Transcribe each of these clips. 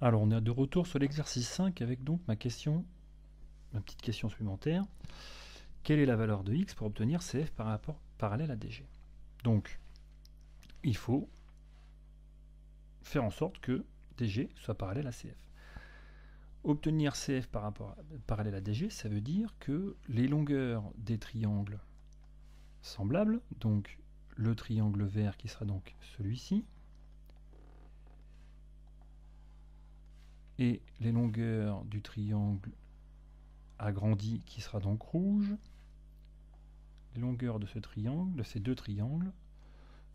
Alors on est de retour sur l'exercice 5 avec donc ma petite question supplémentaire. Quelle est la valeur de x pour obtenir CF par rapport parallèle à DG? Donc il faut faire en sorte que DG soit parallèle à CF. Obtenir CF par rapport parallèle à DG, ça veut dire que les longueurs des triangles semblables, donc le triangle vert qui sera donc celui-ci, et les longueurs du triangle agrandi qui sera donc rouge, les longueurs de ce triangle, de ces deux triangles,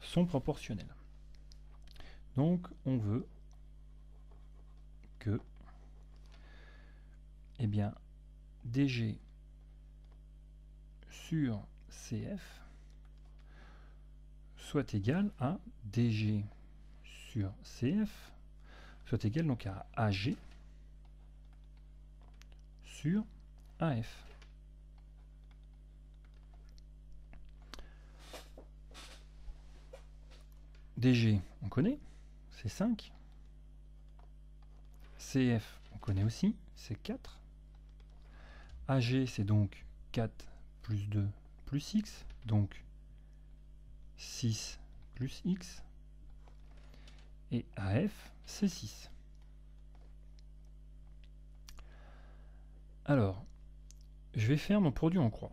sont proportionnelles. Donc on veut que DG sur CF soit égal à DG sur CF soit égal donc à AG sur AF. DG, on connaît, c'est 5. CF, on connaît aussi, c'est 4. AG, c'est donc 4 plus 2 plus x, donc 6 plus x. Et AF, c'est 6. Alors, je vais faire mon produit en croix.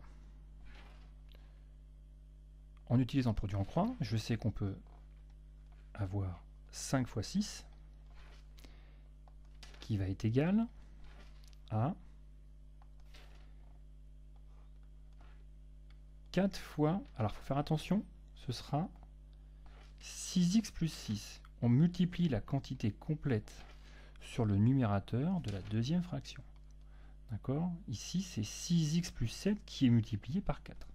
En utilisant produit en croix, je sais qu'on peut avoir 5 fois 6 qui va être égal à 4 fois, alors il faut faire attention, ce sera 6x plus 6. On multiplie la quantité complète sur le numérateur de la deuxième fraction. D'accord? Ici, c'est 6x plus 7 qui est multiplié par 4.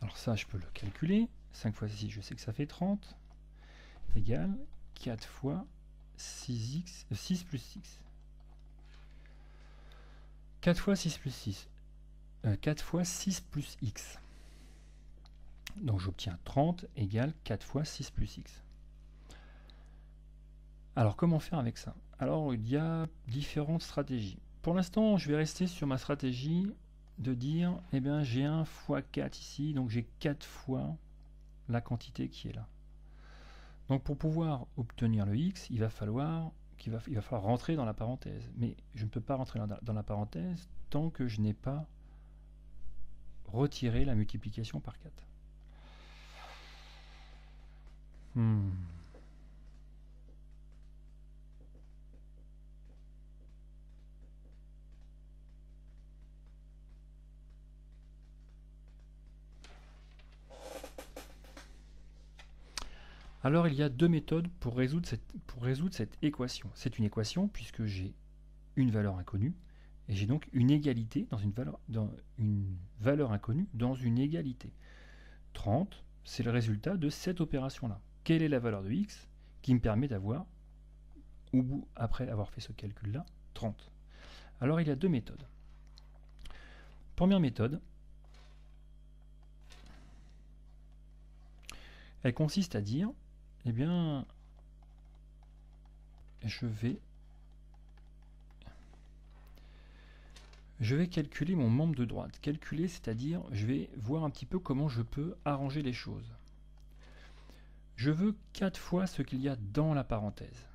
Alors ça, je peux le calculer. 5 fois 6, je sais que ça fait 30. Égale 4 fois 6 plus 6. 4 fois 6 plus 6. 4 fois 6 plus x. Donc j'obtiens 30 égale 4 fois 6 plus x. Alors comment faire avec ça? Alors il y a différentes stratégies. Pour l'instant, je vais rester sur ma stratégie de dire, eh bien j'ai 1 fois 4 ici, donc j'ai 4 fois la quantité qui est là. Donc pour pouvoir obtenir le x, il va falloir rentrer dans la parenthèse. Mais je ne peux pas rentrer dans la parenthèse tant que je n'ai pas retiré la multiplication par 4. Alors il y a deux méthodes pour résoudre cette équation. C'est une équation puisque j'ai une valeur inconnue et j'ai donc une égalité dans une valeur inconnue dans une égalité. 30, c'est le résultat de cette opération-là. Quelle est la valeur de x qui me permet d'avoir, après avoir fait ce calcul-là, 30? Alors il y a deux méthodes. Première méthode, elle consiste à dire, eh bien, je vais calculer mon membre de droite. Calculer, c'est-à-dire, je vais voir un petit peu comment je peux arranger les choses. Je veux 4 fois ce qu'il y a dans la parenthèse.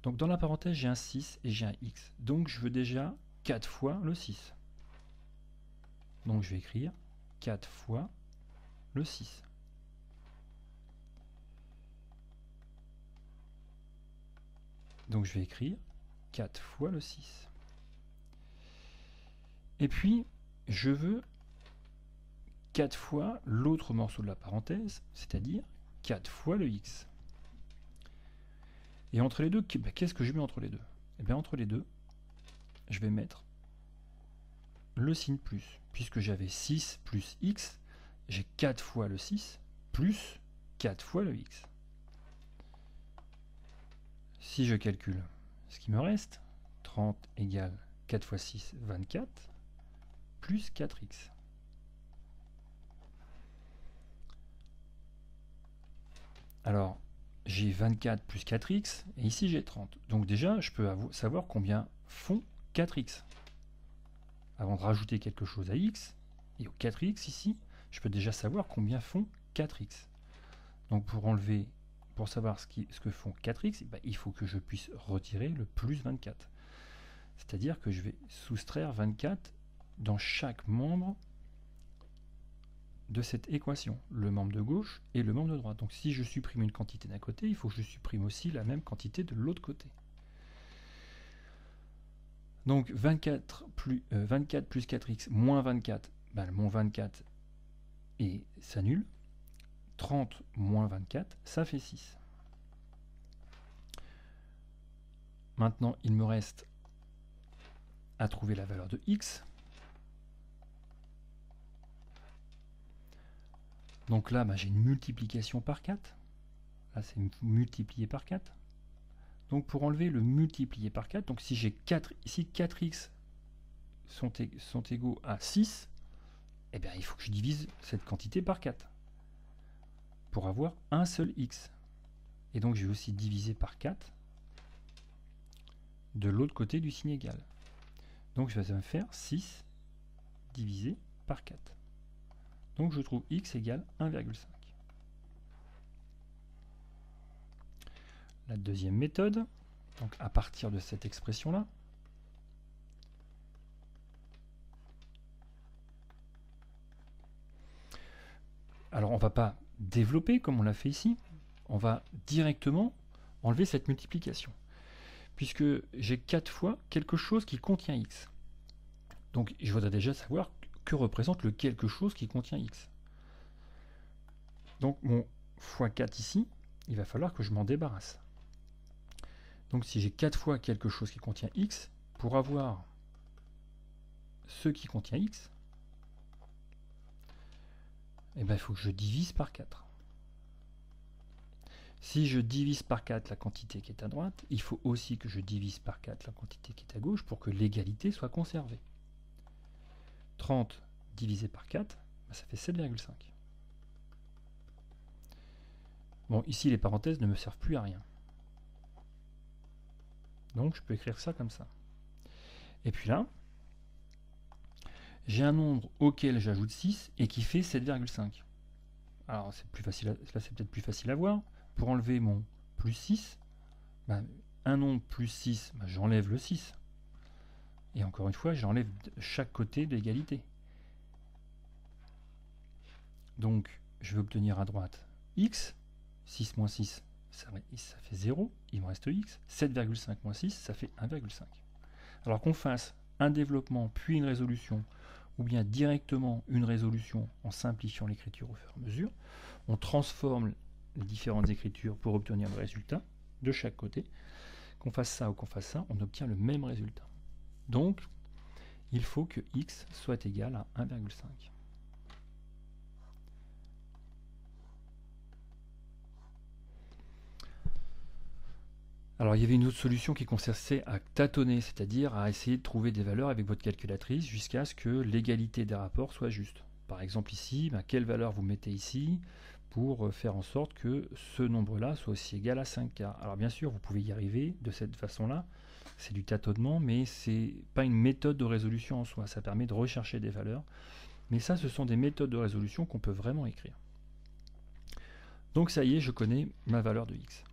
Donc dans la parenthèse, j'ai un 6 et j'ai un x. Donc je veux déjà 4 fois le 6. Donc je vais écrire 4 fois le 6. Donc je vais écrire 4 fois le 6. Et puis, je veux 4 fois l'autre morceau de la parenthèse, c'est-à-dire 4 fois le x. Et entre les deux, qu'est-ce que je mets entre les deux? Eh bien, entre les deux, je vais mettre le signe plus. Puisque j'avais 6 plus x, j'ai 4 fois le 6 plus 4 fois le x. Si je calcule ce qui me reste, 30 égale 4 fois 6, 24, plus 4x. Alors, j'ai 24 plus 4x, et ici j'ai 30. Donc déjà, je peux savoir combien font 4x. Avant de rajouter quelque chose à x, et au 4x ici, je peux déjà savoir combien font 4x. Donc pour savoir ce que font 4x, ben, il faut que je puisse retirer le plus 24. C'est-à-dire que je vais soustraire 24 dans chaque membre de cette équation, le membre de gauche et le membre de droite. Donc si je supprime une quantité d'un côté, il faut que je supprime aussi la même quantité de l'autre côté. Donc 24 plus 4x moins 24, ben, mon 24 s'annule. 30 moins 24, ça fait 6. Maintenant, il me reste à trouver la valeur de x. Donc là, j'ai une multiplication par 4. Là, c'est multiplié par 4. Donc pour enlever le multiplié par 4, donc si 4x sont égaux à 6, eh bien, il faut que je divise cette quantité par 4 pour avoir un seul x. Et donc je vais aussi diviser par 4 de l'autre côté du signe égal. Donc ça va me faire 6 divisé par 4. Donc je trouve x égale 1,5. La deuxième méthode, donc à partir de cette expression-là, alors on ne va pas développer comme on l'a fait ici, on va directement enlever cette multiplication, puisque j'ai 4 fois quelque chose qui contient x. Donc je voudrais déjà savoir que représente le quelque chose qui contient x. Donc mon fois 4 ici, il va falloir que je m'en débarrasse. Donc si j'ai 4 fois quelque chose qui contient x, pour avoir ce qui contient x, eh bien, il faut que je divise par 4. Si je divise par 4 la quantité qui est à droite, il faut aussi que je divise par 4 la quantité qui est à gauche pour que l'égalité soit conservée. 30 divisé par 4, ça fait 7,5. Bon, ici les parenthèses ne me servent plus à rien. Donc je peux écrire ça comme ça. Et puis là, j'ai un nombre auquel j'ajoute 6 et qui fait 7,5. Alors c'est plus facile, là c'est peut-être plus facile à voir. Pour enlever mon plus 6, un nombre plus 6, j'enlève le 6. Et encore une fois, j'enlève chaque côté de l'égalité. Donc je vais obtenir à droite x, 6 moins 6, ça fait 0, il me reste x, 7,5 moins 6, ça fait 1,5. Alors qu'on fasse un développement puis une résolution, ou bien directement une résolution en simplifiant l'écriture au fur et à mesure, on transforme les différentes écritures pour obtenir le résultat de chaque côté. Qu'on fasse ça ou qu'on fasse ça, on obtient le même résultat. Donc, il faut que x soit égal à 1,5. Alors il y avait une autre solution qui consistait à tâtonner, c'est-à-dire à essayer de trouver des valeurs avec votre calculatrice jusqu'à ce que l'égalité des rapports soit juste. Par exemple ici, quelle valeur vous mettez ici pour faire en sorte que ce nombre-là soit aussi égal à 5K. Alors bien sûr, vous pouvez y arriver de cette façon-là, c'est du tâtonnement, mais c'est pas une méthode de résolution en soi, ça permet de rechercher des valeurs. Mais ça, ce sont des méthodes de résolution qu'on peut vraiment écrire. Donc ça y est, je connais ma valeur de x.